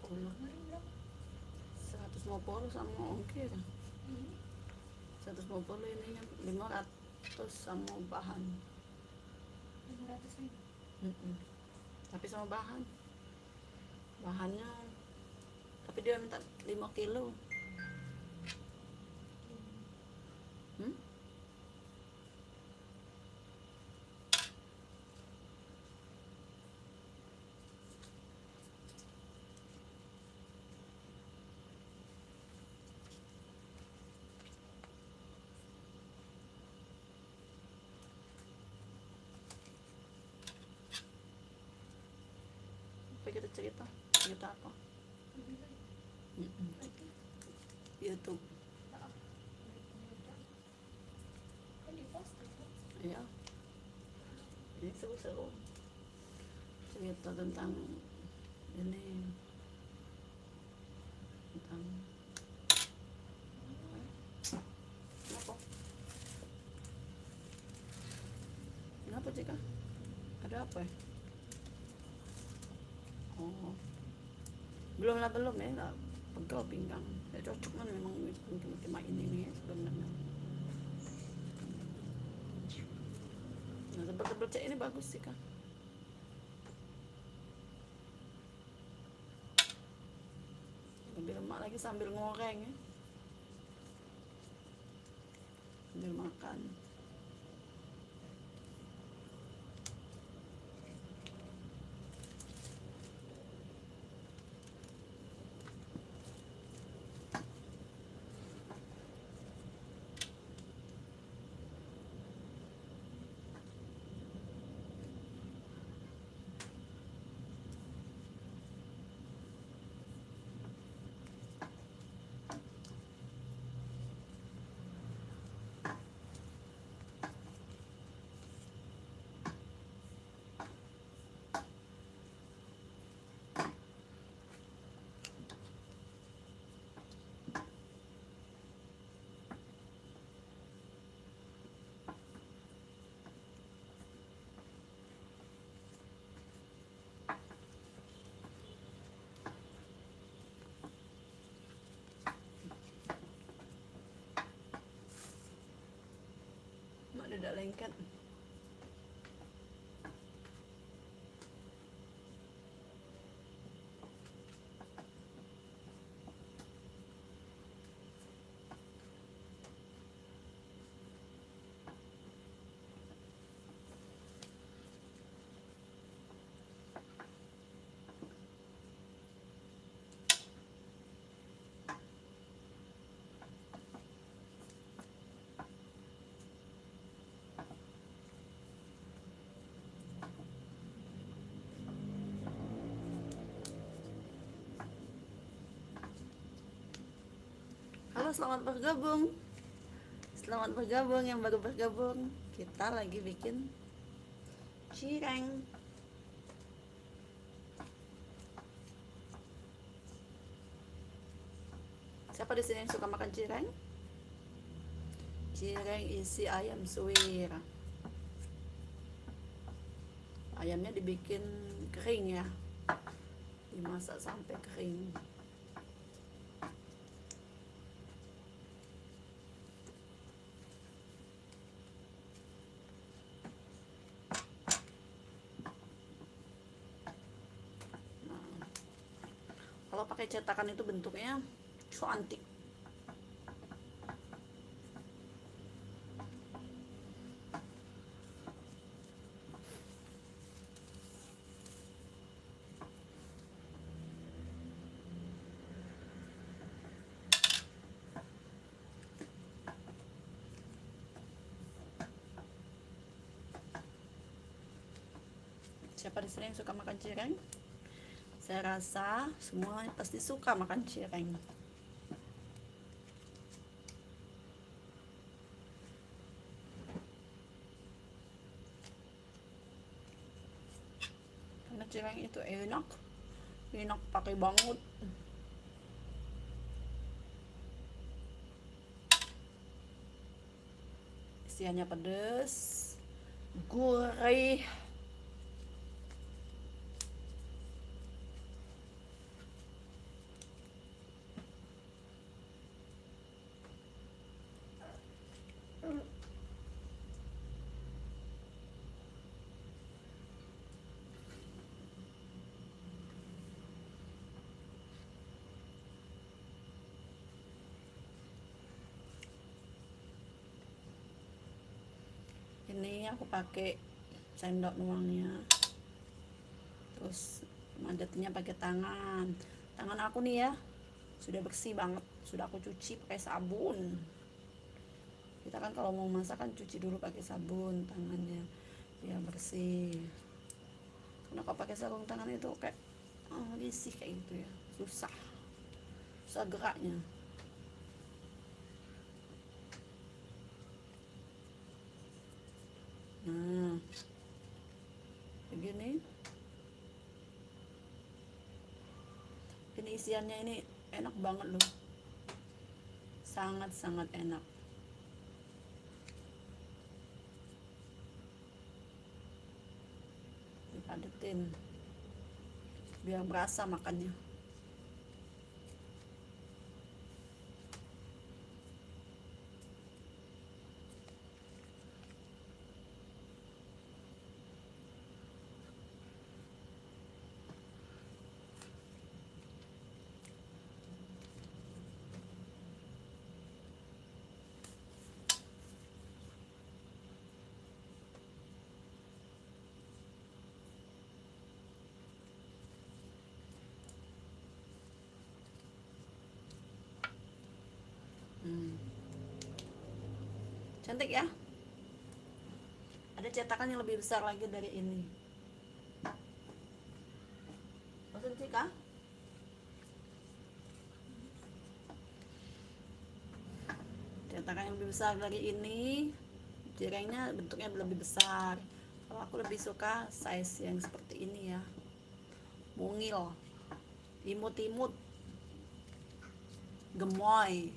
150 sama ongkir. 150 ininya, 500 sama bahan. 500 ribu. Tapi sama bahannya, tapi dia minta 5 kilo. Apa kita cerita apa? YouTube. Iya, ini seru-seru cerita tentang ini, tentang kenapa Cika? Ada apa ya? Oh, belum ya lah, pegel pinggang. Ya cocok kan memang cuma ini nih sebenarnya. Nah, tebel-tebel cek ini bagus sih kan. Lebih lemak lagi sambil ngoreng ya, sambil makan. Mak tidak lengket. Halo, selamat bergabung. Selamat bergabung yang baru bergabung. Kita lagi bikin cireng. Siapa di sini yang suka makan cireng? Cireng isi ayam suwir. Ayamnya dibikin kering ya, dimasak sampai kering. Kalau pakai cetakan itu bentuknya cantik. Siapa di sini yang suka makan cireng? Saya rasa semua pasti suka makan cireng. Karena cireng itu enak pakai banget. Isiannya pedas, gurih. ini aku pakai sendok nuangnya, terus manjatnya pakai tangan. Tangan aku nih ya sudah bersih banget, sudah aku cuci pakai sabun. Kita kan kalau mau masak kan cuci dulu pakai sabun tangannya biar bersih. Karena kalau pakai sarung tangan itu kayak risih kayak gitu ya, susah geraknya. Nah, begini. Ini isiannya ini enak banget loh, sangat enak. Dipadetin biar berasa makannya. Cantik ya. Ada cetakan yang lebih besar lagi dari ini. Cantik kah? Cetakan yang lebih besar dari ini, cirengnya bentuknya lebih besar. Kalau aku lebih suka size yang seperti ini ya, mungil, imut-imut, gemoy.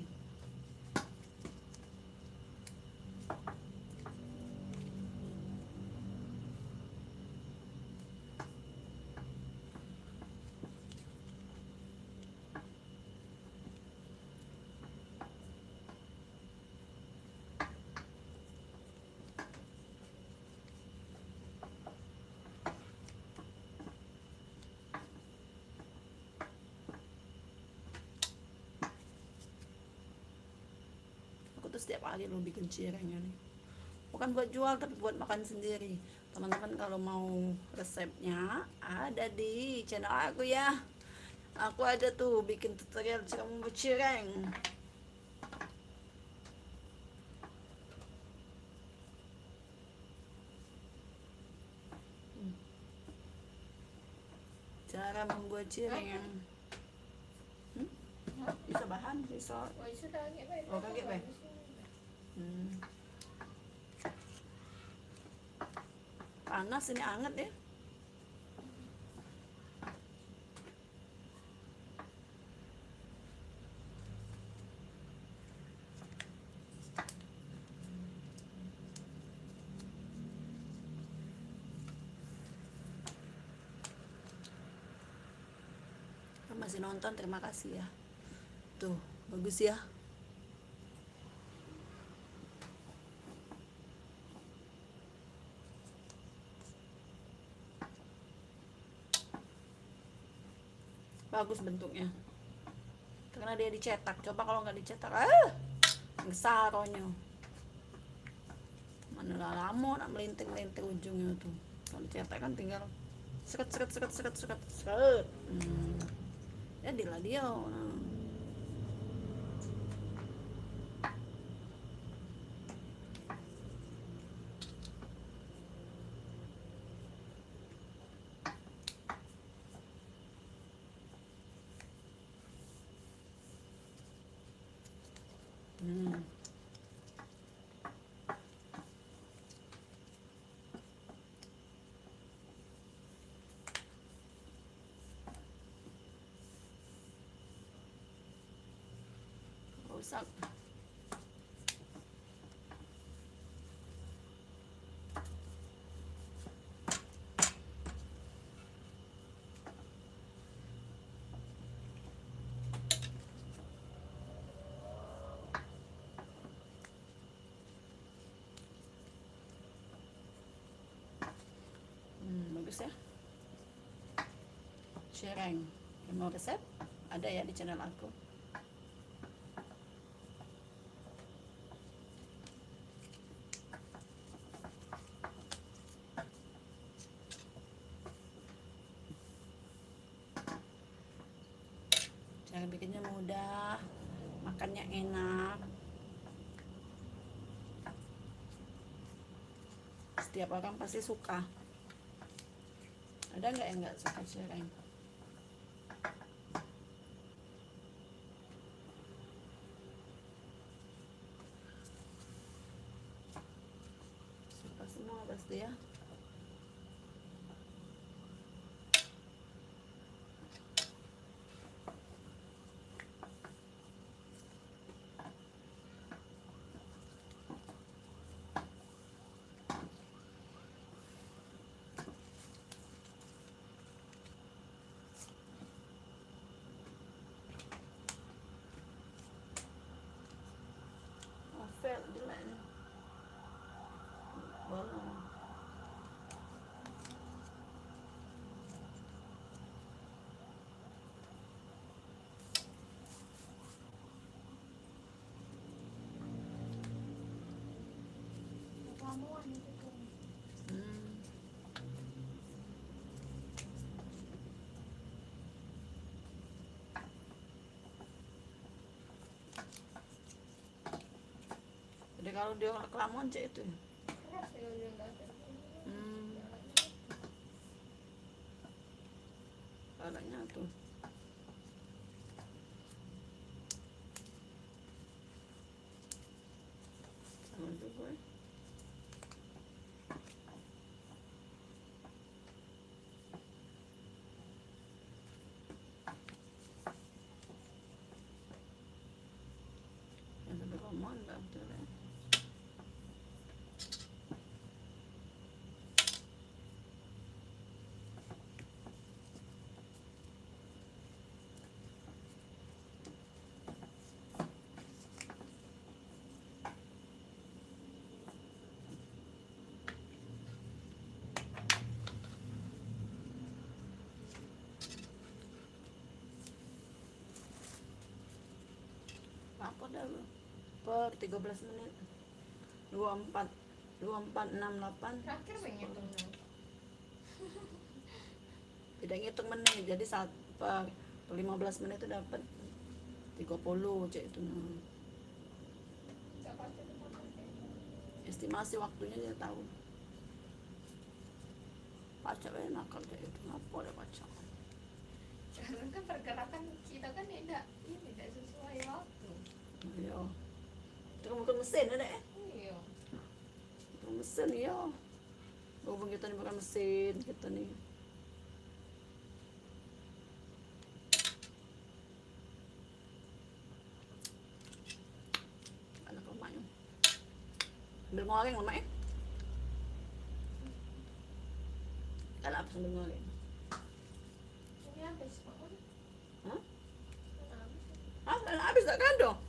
Setiap hari lo bikin cirengnya nih, bukan buat jual tapi buat makan sendiri. Teman-teman kalau mau resepnya ada di channel aku ya, aku ada tuh bikin tutorial cara membuat cireng. Cara membuat cireng bisa bahan bisa kaget be. Panas ini, anget ya. Masih nonton, terima kasih ya. Tuh bagus ya. Bagus bentuknya karena dia dicetak. Coba kalau nggak dicetak, ngesaronyo mana lama nak melinting ujungnya tuh. Kalau dicetak kan tinggal seret. Jadilah dia. Rusak. Bagus ya. Cireng. Mau resep? Ada ya di channel aku. cara bikinnya mudah, makannya enak. Setiap orang pasti suka. Ada nggak yang nggak suka cireng? Suka semua pasti ya. Novel jelek nih. Bolong. Ramuan itu tuh. Hmm. Jadi kalau dia kelamaan cek itu ya. Keras ya udah nggak ada. Hmm. Caranya tuh. Sama juga ya. Yang sampai kelamaan nggak betul ya. Apa dah lu? Per 13 menit. 24 2468. Terakhir pengen tuh. Tidak ngitung menit. Jadi saat per 15 menit itu dapat 30 cek itu. Nggak pasti tuh makan kayak. Estimasi waktunya dia tahu. Pacak nakal cek itu. Ngapa ada pacak? Karena kan pergerakan kita kan tidak sesuai waktu. Iya. Itu kan bukan mesin ada eh. Iya. Bukan mesin ya. Bukan kita nih bukan mesin kita nih. Anak lemaknya. Ambil goreng lemak eh. Kalau apa sambil goreng? Ini habis bangun. Hah? Habis. Ah, habis tak kan dong?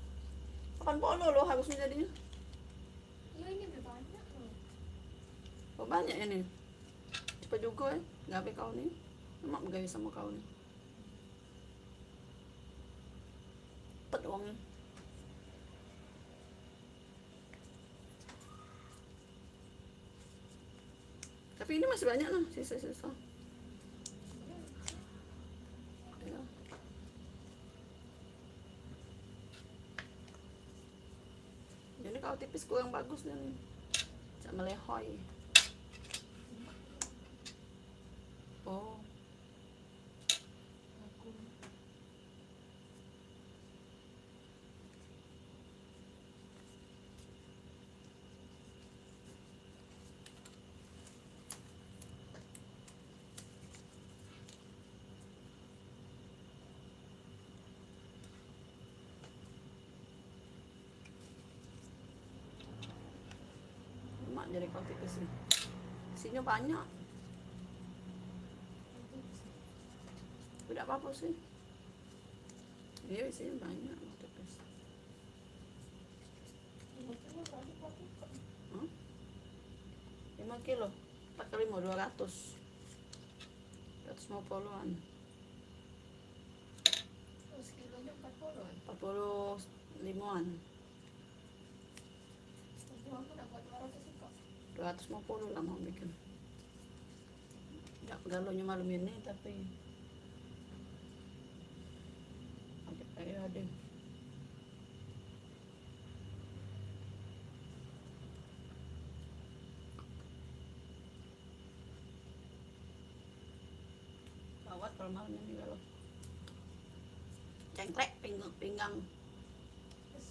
80 loh harusnya jadinya. Iya ini udah banyak loh. Oh, banyak ini. Cepat juga ya. Gawe kau nih. Emak begawe sama kau nih. Cepet uangnya. Tapi ini masih banyak lah sisa-sisa. Ya. Jadi kalau tipis kurang bagus nih. Sama lehoy. Oh, Aku. emak jadi kalau tipis nih. Isinya banyak. Tidak apa-apa sih. Iya isinya banyak kalau tipis. Hah? 5 kilo 4 kali 200 250-an. Terus kilonya 40-an. 45-an. Tapi aku dapat 200 sih kok. 250 lah mau bikin. Tidak galonya malam ini tapi pakai Ayo deh. Gawat kalau malam ini kalau cengklek pinggang. Terus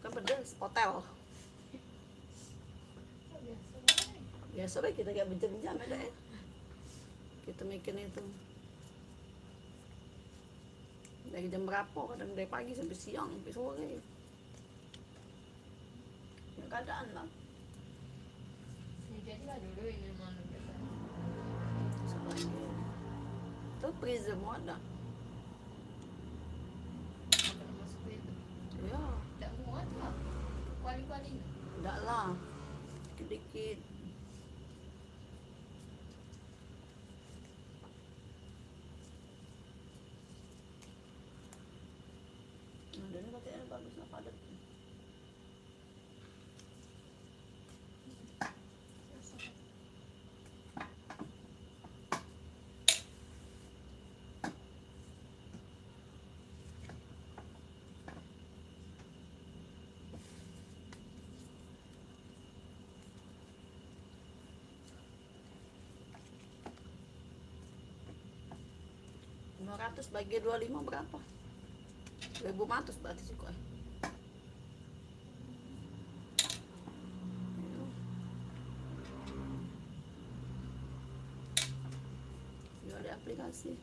Kan pedes hotel. biasa banget. Biasa baik kita gak berjam-jam ada ya. Kita mikir itu. Dari jam berapa, kadang dari pagi sampai siang, sampai sore. Ya keadaan lah. Ya jadilah dulu ini malam biasa. Selagi itu freezer mau ada. Kalau masuk ke itu Ya, tidak muat lah. Kuali-kuali. enggak lah. Dikit-dikit. Nah, dan ini katanya bagus lah padat. Ratus bagi 25 berapa? 1.500 berarti sih kok. Ya ada aplikasi.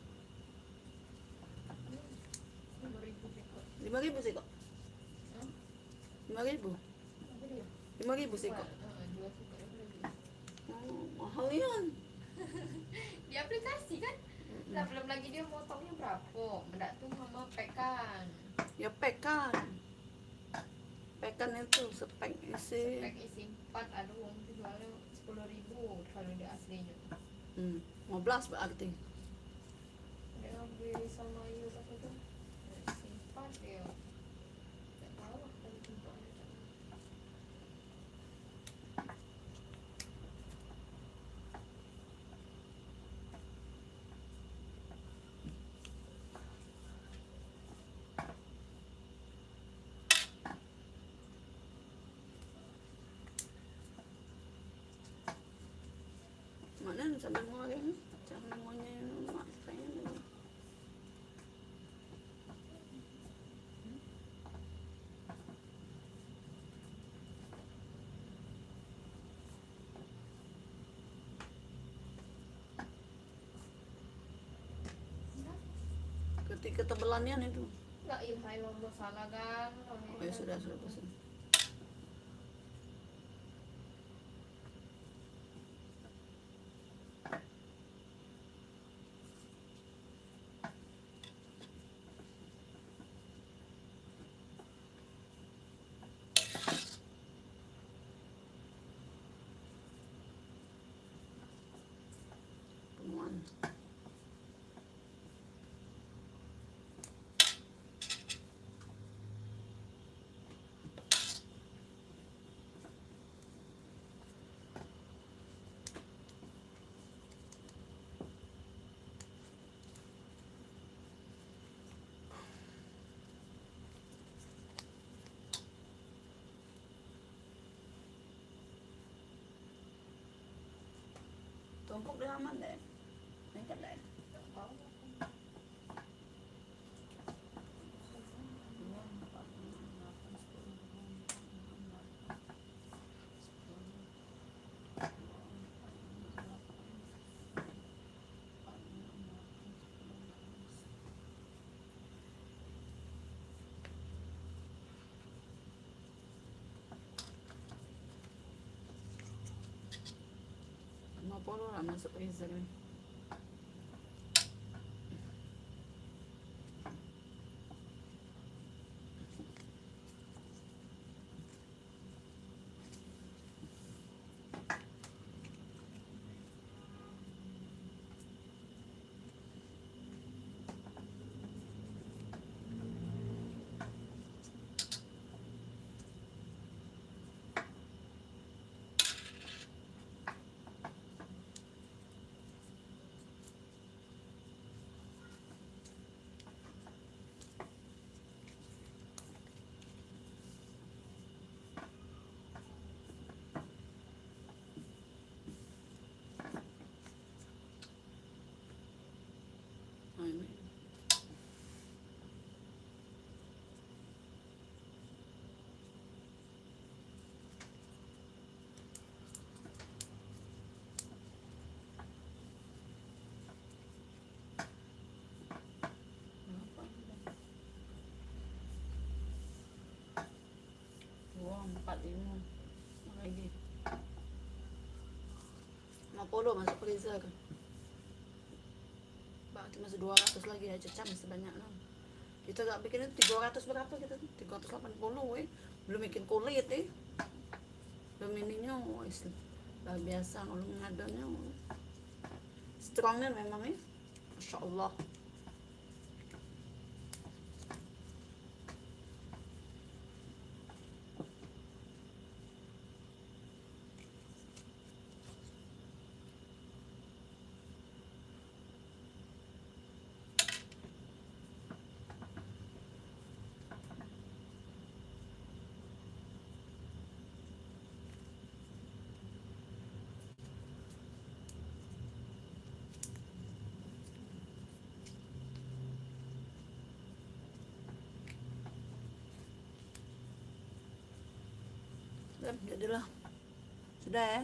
5.000 sih kok. 5.000 sih kok. 5.000. Apa dia? 5.000 sih kok. Jual suka ya. Oh, mahal ya. Di aplikasi kan. Lah belum lagi dia motongnya berapa? Mendak tuh mama pekan. Ya pekan. Pekan itu spek isi. Spek isi 4 ada uang tuh jualnya 10.000 kalau di aslinya. 15 berarti. Dia ngambil sama Yu apa tuh? Isi 4 ya. Tak tahu lah kalau tempatnya. Mana sambil ngoreng. Jangan maunya mak saya. Ketika tebelannya itu. La ilaha illallah salah kan. Oh ya sudah pesan. Penuan. Tumpuk dia aman deh. Lengket deh. Tak tahu. Polo lah masuk freezer kan. 45 lagi 50 masuk freezer. Berarti masih 200 lagi ya, cecah masih banyak lah. Kita gak bikin itu 300 berapa gitu, 380 belum bikin kulit belum ininya wes luar biasa ngulung ngadanya strongnya memang Masya Allah. Jadilah sudah ya.